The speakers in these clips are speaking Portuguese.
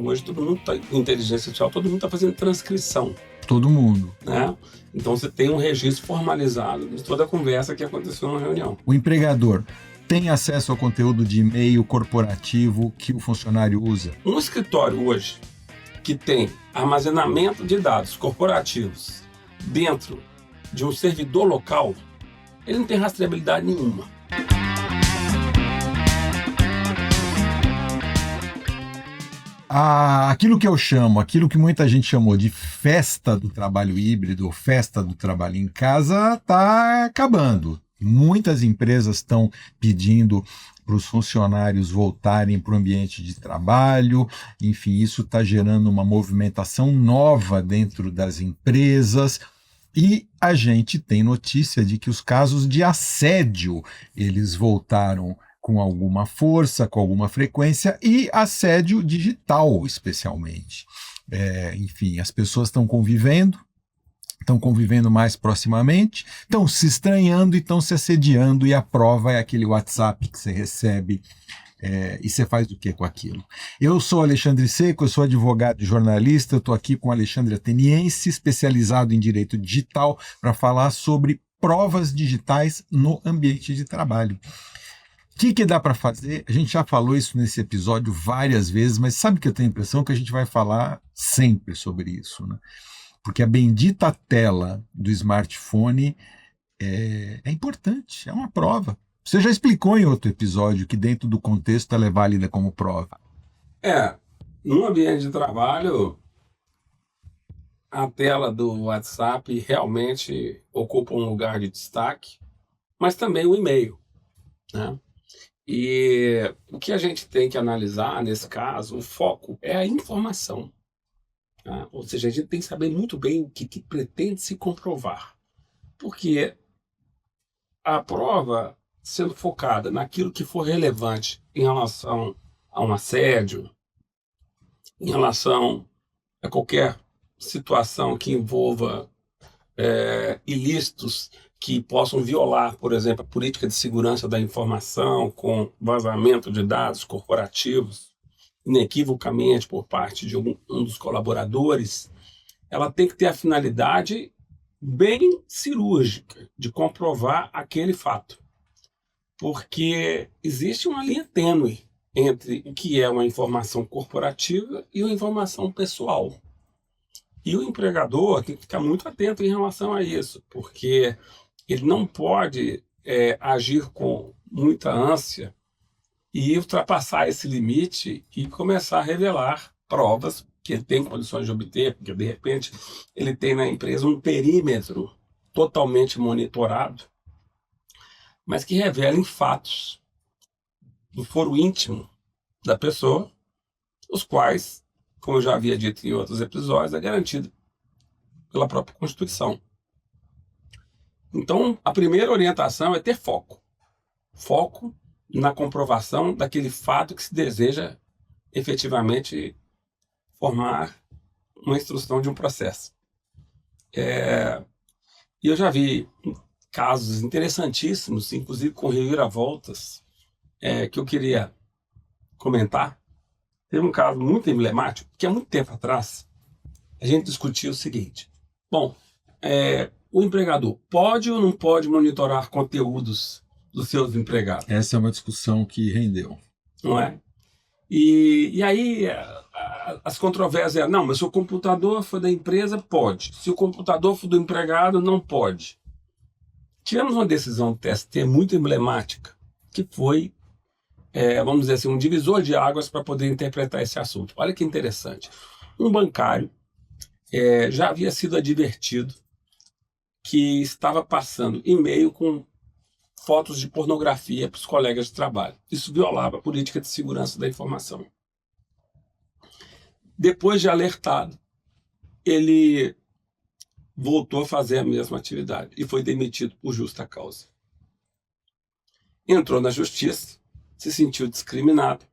Hoje todo mundo está com inteligência artificial, todo mundo está fazendo transcrição. Todo mundo. Né? Então você tem um registro formalizado de toda a conversa que aconteceu na reunião. O empregador tem acesso ao conteúdo de e-mail corporativo que o funcionário usa? Um escritório hoje que tem armazenamento de dados corporativos dentro de um servidor local, ele não tem rastreabilidade nenhuma. Aquilo que muita gente chamou de festa do trabalho híbrido, ou festa do trabalho em casa, está acabando. Muitas empresas estão pedindo para os funcionários voltarem para o ambiente de trabalho. Enfim, isso está gerando uma movimentação nova dentro das empresas. E a gente tem notícia de que os casos de assédio, eles voltaram com alguma força, com alguma frequência, e assédio digital, especialmente. Enfim, as pessoas estão convivendo mais proximamente, estão se estranhando e estão se assediando, e a prova é aquele WhatsApp que você recebe, e você faz o que com aquilo? Eu sou Alexandre Seco, eu sou advogado e jornalista, eu estou aqui com Alexandre Ateniense, especializado em direito digital, para falar sobre provas digitais no ambiente de trabalho. O que dá para fazer? A gente já falou isso nesse episódio várias vezes, mas sabe que eu tenho a impressão que a gente vai falar sempre sobre isso, né? Porque a bendita tela do smartphone é importante, é uma prova. Você já explicou em outro episódio que dentro do contexto ela é válida como prova. No ambiente de trabalho, a tela do WhatsApp realmente ocupa um lugar de destaque, mas também o e-mail, né? E o que a gente tem que analisar nesse caso, o foco é a informação. Tá? Ou seja, a gente tem que saber muito bem o que pretende se comprovar. Porque a prova, sendo focada naquilo que for relevante em relação a um assédio, em relação a qualquer situação que envolva ilícitos que possam violar, por exemplo, a política de segurança da informação com vazamento de dados corporativos, inequivocamente por parte de um dos colaboradores, ela tem que ter a finalidade bem cirúrgica de comprovar aquele fato. Porque existe uma linha tênue entre o que é uma informação corporativa e uma informação pessoal. E o empregador tem que ficar muito atento em relação a isso, porque ele não pode agir com muita ânsia e ultrapassar esse limite e começar a revelar provas que ele tem condições de obter, porque de repente ele tem na empresa um perímetro totalmente monitorado, mas que revelem fatos do foro íntimo da pessoa, os quais, como eu já havia dito em outros episódios, é garantido pela própria Constituição. Então, a primeira orientação é ter foco. Foco na comprovação daquele fato que se deseja efetivamente formar uma instrução de um processo. E eu já vi casos interessantíssimos, inclusive com reviravoltas, que eu queria comentar. Teve um caso muito emblemático, que há muito tempo atrás a gente discutiu o seguinte. Bom, o empregador pode ou não pode monitorar conteúdos dos seus empregados? Essa é uma discussão que rendeu. Não é? E aí as controvérsias não, mas se o computador for da empresa, pode. Se o computador for do empregado, não pode. Tivemos uma decisão do TST muito emblemática, que foi, vamos dizer assim, um divisor de águas para poder interpretar esse assunto. Olha que interessante. Um bancário já havia sido advertido que estava passando e-mail com fotos de pornografia para os colegas de trabalho. Isso violava a política de segurança da informação. Depois de alertado, ele voltou a fazer a mesma atividade e foi demitido por justa causa. Entrou na justiça, se sentiu discriminado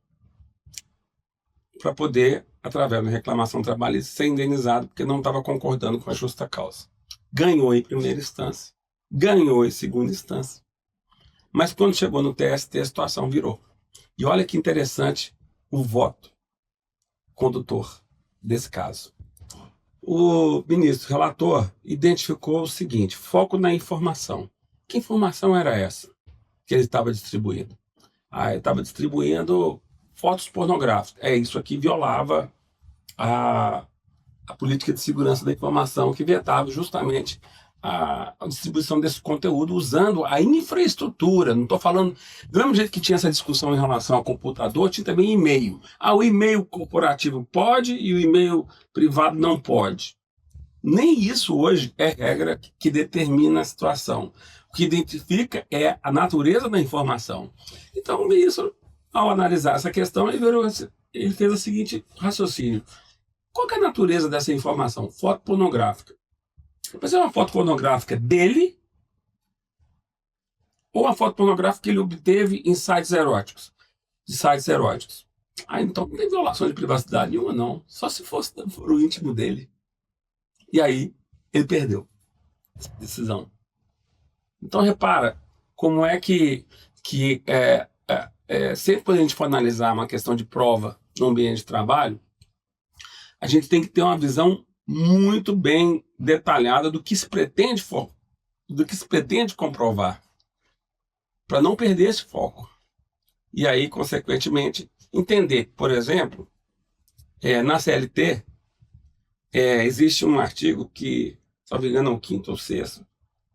para poder, através da reclamação trabalhista, ser indenizado porque não estava concordando com a justa causa. Ganhou em primeira instância, ganhou em segunda instância, mas quando chegou no TST a situação virou. E olha que interessante o voto. condutor desse caso. O ministro relator identificou o seguinte: foco na informação. Que informação era essa que ele estava distribuindo? Ele estava distribuindo fotos pornográficas. Isso aqui violava a política de segurança da informação, que vetava justamente a distribuição desse conteúdo usando a infraestrutura. Não estou falando... Do mesmo jeito que tinha essa discussão em relação ao computador, tinha também e-mail. O e-mail corporativo pode e o e-mail privado não pode. Nem isso hoje é regra que determina a situação. O que identifica é a natureza da informação. Então, o ministro, ao analisar essa questão, ele fez o seguinte raciocínio: qual que é a natureza dessa informação? Foto pornográfica. Vai ser uma foto pornográfica dele ou uma foto pornográfica que ele obteve em sites eróticos? De sites eróticos. Então não tem violação de privacidade nenhuma, não. Só se for o íntimo dele. E aí ele perdeu essa decisão. Então repara como é que sempre quando a gente for analisar uma questão de prova no ambiente de trabalho, a gente tem que ter uma visão muito bem detalhada do que se pretende comprovar, para não perder esse foco. E aí, consequentemente, entender, por exemplo, na CLT, existe um artigo que, se não me engano, é o 5º ou 6º,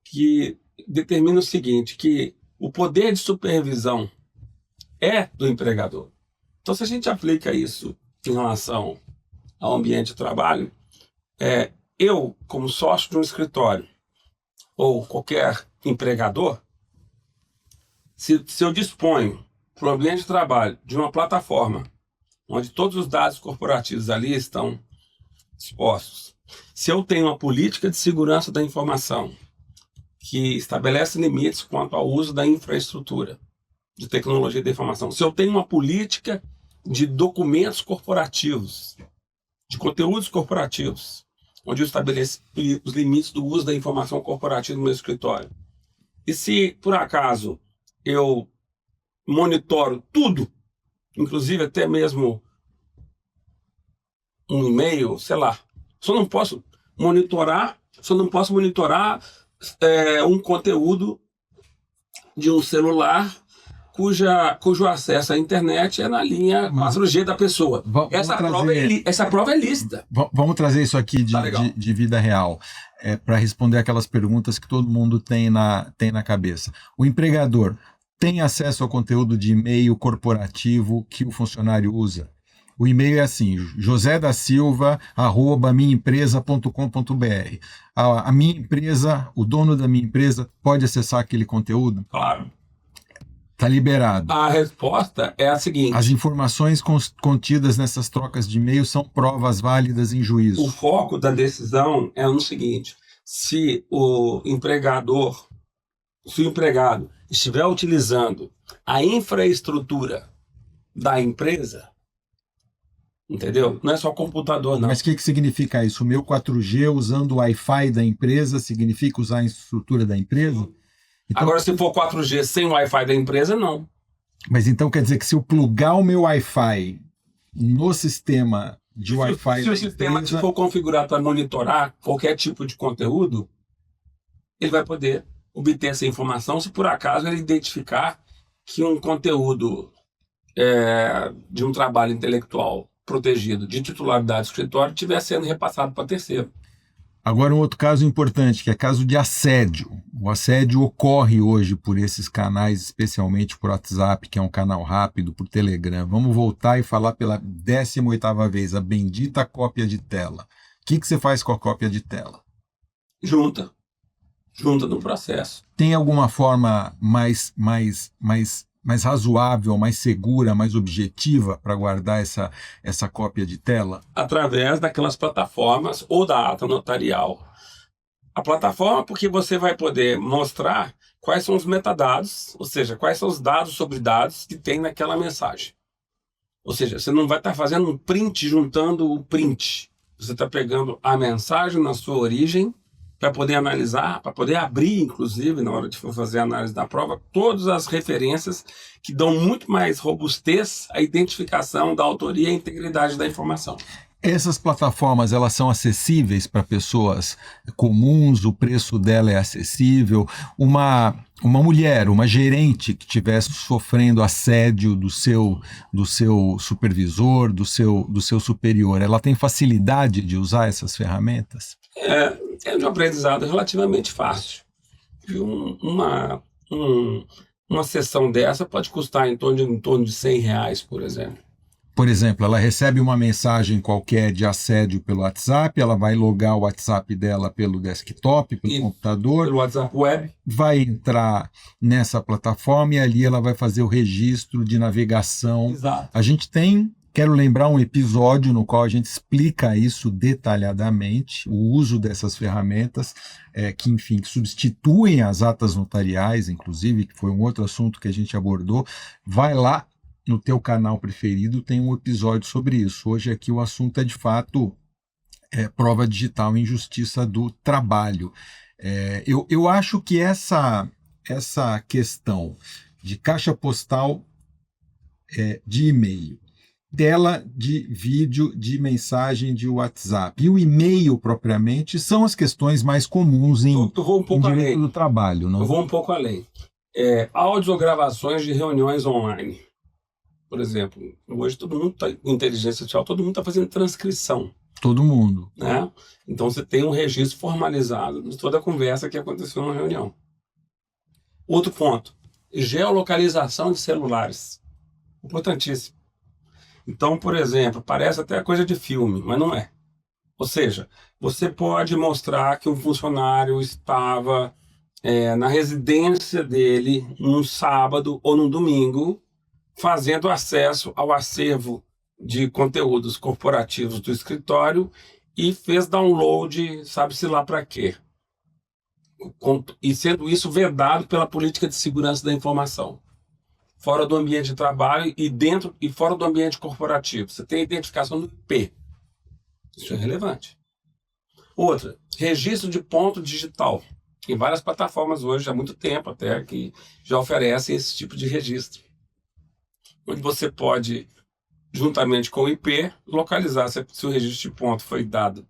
que determina o seguinte, que o poder de supervisão é do empregador. Então, se a gente aplica isso em relação ao ambiente de trabalho, eu, como sócio de um escritório, ou qualquer empregador, se eu disponho para o ambiente de trabalho de uma plataforma onde todos os dados corporativos ali estão expostos, se eu tenho uma política de segurança da informação que estabelece limites quanto ao uso da infraestrutura de tecnologia da informação, se eu tenho uma política de documentos corporativos, de conteúdos corporativos, onde eu estabeleço os limites do uso da informação corporativa no meu escritório. E se, por acaso, eu monitoro tudo, inclusive até mesmo um e-mail, sei lá, só não posso monitorar um conteúdo de um celular cujo acesso à internet é na linha 4G da pessoa. Essa prova é lícita. Vamos trazer isso aqui de vida real, para responder aquelas perguntas que todo mundo tem na cabeça. O empregador tem acesso ao conteúdo de e-mail corporativo que o funcionário usa? O e-mail é assim, josedasilva@minhaempresa.com.br. A minha empresa, o dono da minha empresa pode acessar aquele conteúdo? Claro. Está liberado. A resposta é a seguinte: as informações contidas nessas trocas de e-mail são provas válidas em juízo. O foco da decisão é no seguinte: se o empregado estiver utilizando a infraestrutura da empresa, entendeu? Não é só computador, não. Mas o que significa isso? O meu 4G usando o Wi-Fi da empresa significa usar a estrutura da empresa? Então, agora, se for 4G sem o Wi-Fi da empresa, não. Mas então quer dizer que se eu plugar o meu Wi-Fi no sistema de Wi-Fi... Se o sistema for configurado para monitorar qualquer tipo de conteúdo, ele vai poder obter essa informação se por acaso ele identificar que um conteúdo de um trabalho intelectual protegido de titularidade do escritório estiver sendo repassado para terceiro. Agora, um outro caso importante, que é caso de assédio. O assédio ocorre hoje por esses canais, especialmente por WhatsApp, que é um canal rápido, por Telegram. Vamos voltar e falar pela 18ª vez, a bendita cópia de tela. O que você faz com a cópia de tela? Junta no processo. Tem alguma forma mais razoável, mais segura, mais objetiva para guardar essa cópia de tela? Através daquelas plataformas ou da ata notarial. A plataforma, porque você vai poder mostrar quais são os metadados, ou seja, quais são os dados sobre dados que tem naquela mensagem. Ou seja, você não vai estar fazendo um print juntando o print. Você está pegando a mensagem na sua origem, para poder analisar, para poder abrir, inclusive, na hora de for fazer a análise da prova, todas as referências que dão muito mais robustez à identificação da autoria e à integridade da informação. Essas plataformas, elas são acessíveis para pessoas comuns, o preço dela é acessível. Uma mulher, uma gerente que estivesse sofrendo assédio do seu supervisor, do seu superior, ela tem facilidade de usar essas ferramentas? É de um aprendizado relativamente fácil. Uma sessão dessa pode custar em torno de R$100, por exemplo. Por exemplo, ela recebe uma mensagem qualquer de assédio pelo WhatsApp, ela vai logar o WhatsApp dela pelo desktop, pelo computador. Pelo WhatsApp web. Vai entrar nessa plataforma e ali ela vai fazer o registro de navegação. Exato. A gente quero lembrar um episódio no qual a gente explica isso detalhadamente, o uso dessas ferramentas, que substituem as atas notariais, inclusive, que foi um outro assunto que a gente abordou. Vai lá. No teu canal preferido tem um episódio sobre isso. Hoje aqui o assunto é de fato prova digital em justiça do trabalho. Eu acho que essa questão de caixa postal de e-mail, tela de vídeo, de mensagem de WhatsApp e o e-mail propriamente são as questões mais comuns em direito do trabalho. Não? Eu vou um pouco além. Audiogravações de reuniões online. Por exemplo, hoje todo mundo está em inteligência artificial, todo mundo está fazendo transcrição. Todo mundo. Né? Então você tem um registro formalizado de toda a conversa que aconteceu na reunião. Outro ponto, geolocalização de celulares. Importantíssimo. Então, por exemplo, parece até coisa de filme, mas não é. Ou seja, você pode mostrar que um funcionário estava na residência dele num sábado ou num domingo, fazendo acesso ao acervo de conteúdos corporativos do escritório e fez download, sabe-se lá para quê. E sendo isso vedado pela política de segurança da informação. Fora do ambiente de trabalho e dentro e fora do ambiente corporativo. Você tem a identificação do IP. Isso é relevante. Outra, registro de ponto digital. Tem várias plataformas hoje, há muito tempo até, que já oferecem esse tipo de registro. Onde você pode, juntamente com o IP, localizar se o registro de ponto foi dado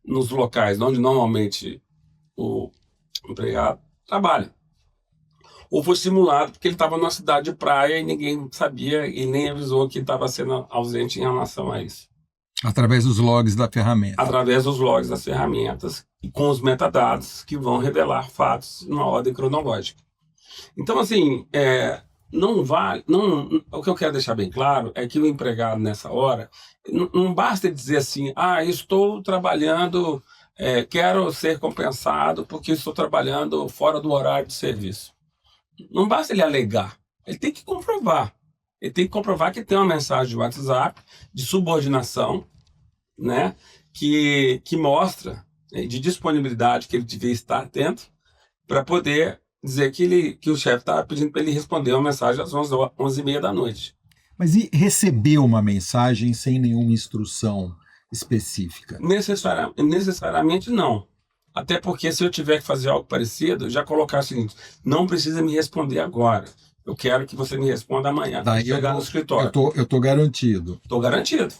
nos locais onde normalmente o empregado trabalha. Ou foi simulado porque ele estava numa cidade de praia e ninguém sabia e nem avisou que estava sendo ausente em relação a isso. Através dos logs da ferramenta. Através dos logs das ferramentas e com os metadados que vão revelar fatos numa ordem cronológica. Então, assim, o que eu quero deixar bem claro é que o empregado nessa hora, não basta dizer assim, estou trabalhando, quero ser compensado porque estou trabalhando fora do horário de serviço. Não basta ele alegar, ele tem que comprovar. Ele tem que comprovar que tem uma mensagem de WhatsApp de subordinação, né, que mostra de disponibilidade que ele devia estar atento para poder dizer que o chefe estava pedindo para ele responder uma mensagem às 11h30 da noite. Mas e receber uma mensagem sem nenhuma instrução específica? Necessariamente não. Até porque se eu tiver que fazer algo parecido, já colocar o seguinte, não precisa me responder agora. Eu quero que você me responda amanhã. Daí chegar no escritório. Eu estou garantido. Estou garantido.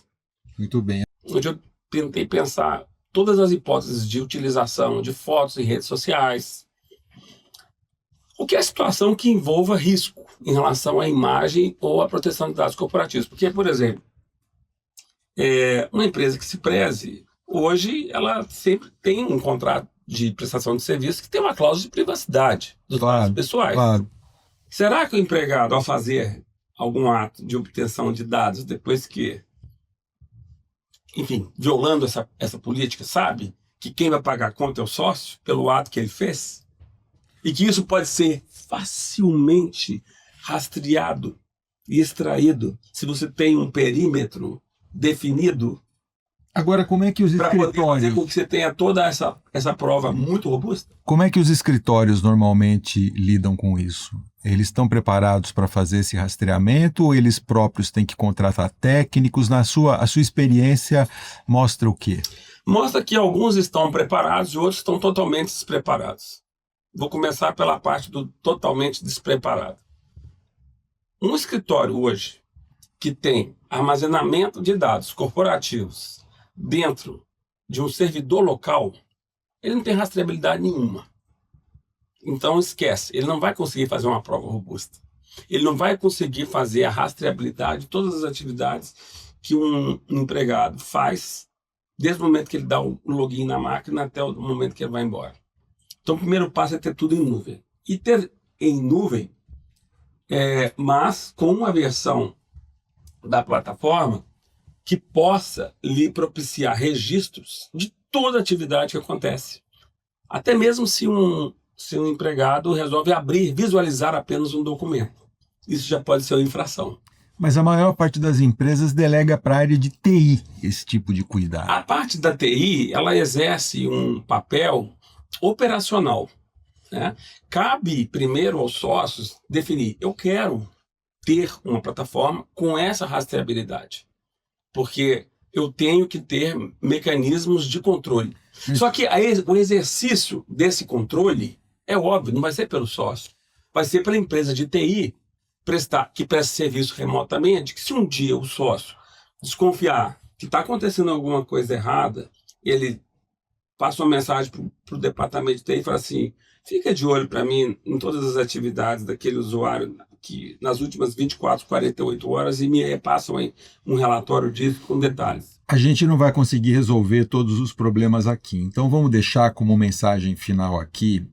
Muito bem. Onde eu tentei pensar todas as hipóteses de utilização de fotos em redes sociais. O que é a situação que envolva risco em relação à imagem ou à proteção de dados corporativos? Porque, por exemplo, uma empresa que se preze, hoje ela sempre tem um contrato de prestação de serviço que tem uma cláusula de privacidade dos dados pessoais. Claro. Será que o empregado, ao fazer algum ato de obtenção de dados depois que, enfim, violando essa política, sabe que quem vai pagar a conta é o sócio pelo ato que ele fez? E que isso pode ser facilmente rastreado e extraído se você tem um perímetro definido. Agora, como é que os escritórios... Para poder fazer com que você tenha toda essa prova muito robusta. Como é que os escritórios normalmente lidam com isso? Eles estão preparados para fazer esse rastreamento ou eles próprios têm que contratar técnicos? A sua experiência mostra o quê? mostra que alguns estão preparados e outros estão totalmente despreparados. Vou começar pela parte do totalmente despreparado. Um escritório hoje que tem armazenamento de dados corporativos dentro de um servidor local, ele não tem rastreabilidade nenhuma. Então esquece, ele não vai conseguir fazer uma prova robusta. Ele não vai conseguir fazer a rastreabilidade de todas as atividades que um empregado faz, desde o momento que ele dá o login na máquina até o momento que ele vai embora. Então o primeiro passo é ter tudo em nuvem. E ter em nuvem, mas com uma versão da plataforma que possa lhe propiciar registros de toda atividade que acontece. Até mesmo se um empregado resolve visualizar apenas um documento. Isso já pode ser uma infração. Mas a maior parte das empresas delega para a área de TI esse tipo de cuidado. A parte da TI, ela exerce um papel operacional, né? Cabe primeiro aos sócios definir, eu quero ter uma plataforma com essa rastreabilidade, porque eu tenho que ter mecanismos de controle. Só que o exercício desse controle é óbvio, não vai ser pelo sócio, vai ser pela empresa de TI que presta serviço remotamente, que se um dia o sócio desconfiar que está acontecendo alguma coisa errada, ele passa uma mensagem para o departamento de TI e fala assim, fica de olho para mim em todas as atividades daquele usuário que nas últimas 24, 48 horas e me repassam aí um relatório disso com detalhes. A gente não vai conseguir resolver todos os problemas aqui, então vamos deixar como mensagem final aqui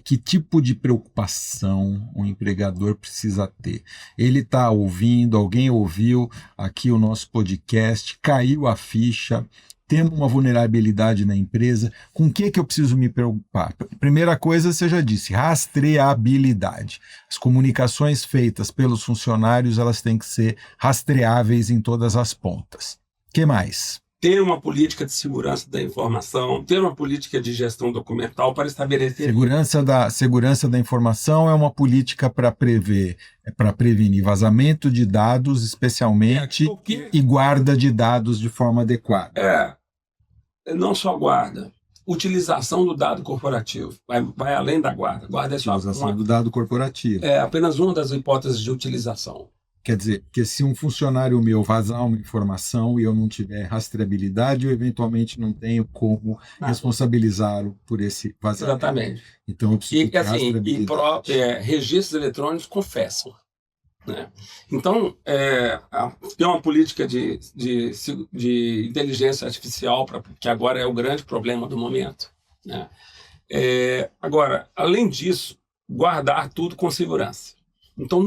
que tipo de preocupação o empregador precisa ter. Ele está ouvindo, alguém ouviu aqui o nosso podcast, caiu a ficha, tendo uma vulnerabilidade na empresa, com o que eu preciso me preocupar? Primeira coisa, você já disse, rastreabilidade. As comunicações feitas pelos funcionários, elas têm que ser rastreáveis em todas as pontas. O que mais? Ter uma política de segurança da informação, ter uma política de gestão documental para estabelecer... Segurança da informação é uma política para prevenir vazamento de dados, especialmente, e guarda de dados de forma adequada. Não só guarda, utilização do dado corporativo, vai além da guarda. Guarda é só utilização do dado corporativo. É apenas uma das hipóteses de utilização. Quer dizer, que se um funcionário meu vazar uma informação e eu não tiver rastreabilidade, eu eventualmente não tenho como responsabilizá-lo por esse vazamento. Exatamente. Então eu preciso ter rastreabilidade. Registros eletrônicos confessam. Né? Então, tem uma política de inteligência artificial, que agora é o grande problema do momento. Né? Agora, além disso, guardar tudo com segurança. Então,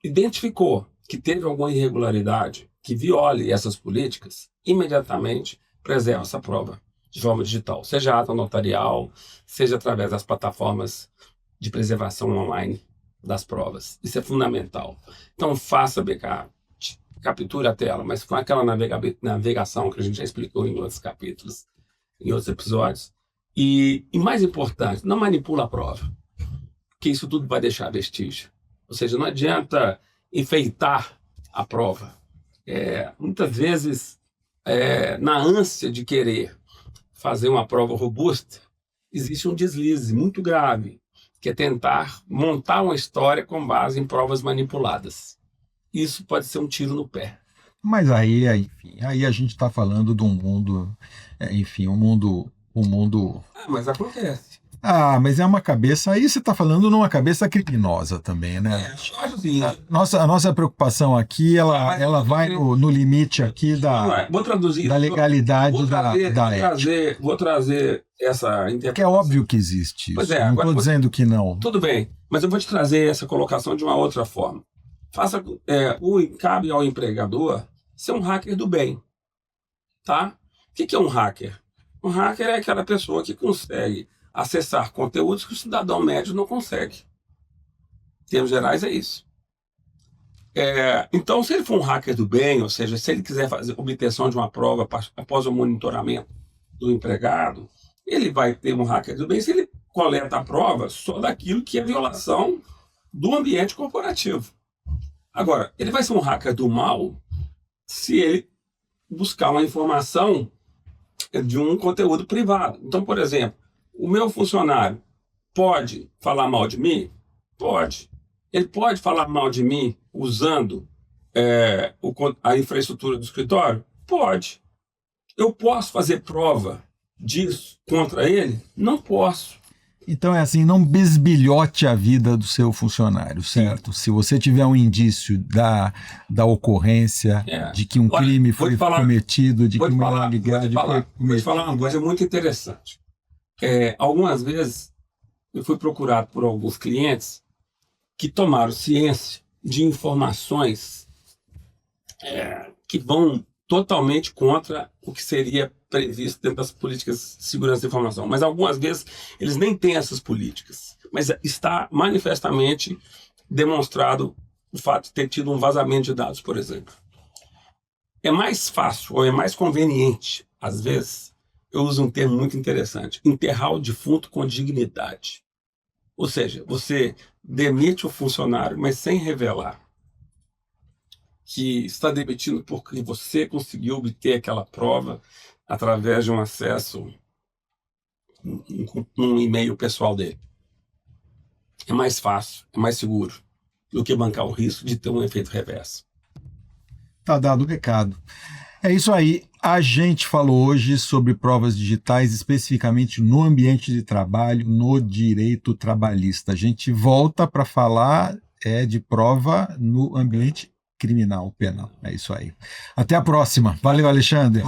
identificou que teve alguma irregularidade que viole essas políticas, imediatamente preserva essa prova de forma digital, seja ata notarial, seja através das plataformas de preservação online das provas. Isso é fundamental. Então faça backup, capture a tela, mas com aquela navegação que a gente já explicou em outros capítulos, em outros episódios. E mais importante, não manipula a prova, porque isso tudo vai deixar vestígio. Ou seja, não adianta enfeitar a prova. Muitas vezes, na ânsia de querer fazer uma prova robusta, existe um deslize muito grave, que é tentar montar uma história com base em provas manipuladas. Isso pode ser um tiro no pé. Mas aí a gente está falando de um mundo, um mundo... Mas acontece. Mas é uma cabeça, aí você está falando numa cabeça criminosa também, né? Assim, a nossa preocupação aqui, ela vai no limite aqui da legalidade Vou trazer essa interpretação. Que é óbvio que existe isso, não estou dizendo que não. Tudo bem, mas eu vou te trazer essa colocação de uma outra forma. Cabe ao empregador ser um hacker do bem. Tá? O que é um hacker? Um hacker é aquela pessoa que consegue acessar conteúdos que o cidadão médio não consegue. Em termos gerais, é isso. Então, se ele for um hacker do bem, ou seja, se ele quiser fazer obtenção de uma prova após o monitoramento do empregado, ele vai ter um hacker do bem se ele coleta a prova só daquilo que é violação do ambiente corporativo. Agora, ele vai ser um hacker do mal se ele buscar uma informação de um conteúdo privado. Então, por exemplo, o meu funcionário pode falar mal de mim? Pode. Ele pode falar mal de mim usando a infraestrutura do escritório? Pode. Eu posso fazer prova disso contra ele? Não posso. Então é assim, não bisbilhote a vida do seu funcionário, certo? Se você tiver um indício da ocorrência, de que um crime foi cometido, de que uma ilegalidade foi cometida. Vou te falar uma coisa muito interessante. Algumas vezes eu fui procurado por alguns clientes que tomaram ciência de informações que vão totalmente contra o que seria previsto dentro das políticas de segurança da informação. Mas algumas vezes eles nem têm essas políticas. Mas está manifestamente demonstrado o fato de ter tido um vazamento de dados, por exemplo. É mais fácil ou é mais conveniente, às vezes, eu uso um termo muito interessante, enterrar o defunto com dignidade. Ou seja, você demite o funcionário, mas sem revelar que está demitindo porque você conseguiu obter aquela prova através de um acesso num e-mail pessoal dele. É mais fácil, é mais seguro do que bancar o risco de ter um efeito reverso. Tá dado o recado. É isso aí. A gente falou hoje sobre provas digitais, especificamente no ambiente de trabalho, no direito trabalhista. A gente volta para falar de prova no ambiente criminal, penal. É isso aí. Até a próxima. Valeu, Alexandre.